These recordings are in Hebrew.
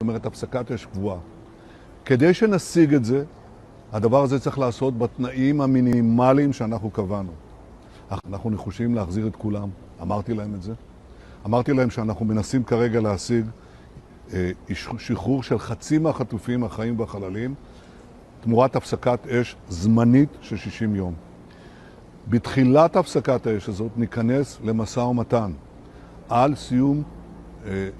אומרת, הפסקת אש קבועה. כדי שנשיג את זה, הדבר הזה צריך לעשות בתנאים המינימליים שאנחנו קבענו. אנחנו נחושים להחזיר את כולם, אמרתי להם את זה. אמרתי להם שאנחנו מנסים כרגע להשיג שחרור של חצי מהחטופים החיים והחללים, תמורת הפסקת אש זמנית של 60 יום. בתחילת הפסקת האש הזאת ניכנס למשא ומתן על סיום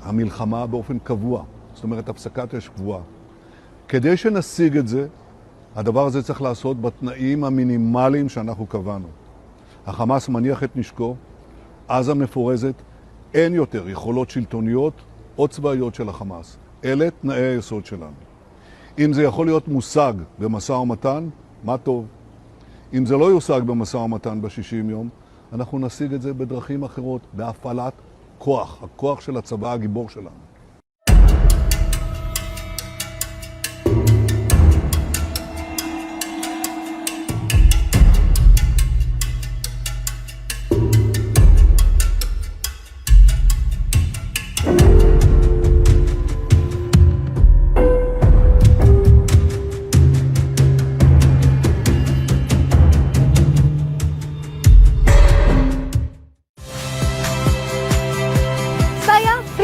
המלחמה באופן קבוע. זאת אומרת, הפסקת אש קבועה. כדי שנשיג את זה, הדבר הזה צריך לעשות בתנאים המינימליים שאנחנו קבענו. החמאס מניח את נשקו, עזה מפורזת, אין יותר יכולות שלטוניות או צבאיות של החמאס. אלה תנאי היסוד שלנו. אם זה יכול להיות מושג במשא ומתן, מה טוב. אם זה לא יושג במשא ומתן ב-60 יום, אנחנו נשיג את זה בדרכים אחרות, בהפעלת כוח, הכוח של הצבא הגיבור שלנו.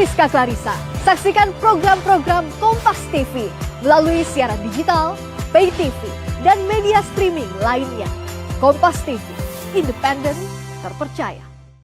Rizka Clarissa. Saksikan program-program Kompas TV melalui siaran digital, pay TV, dan media streaming lainnya. Kompas TV, independen, terpercaya.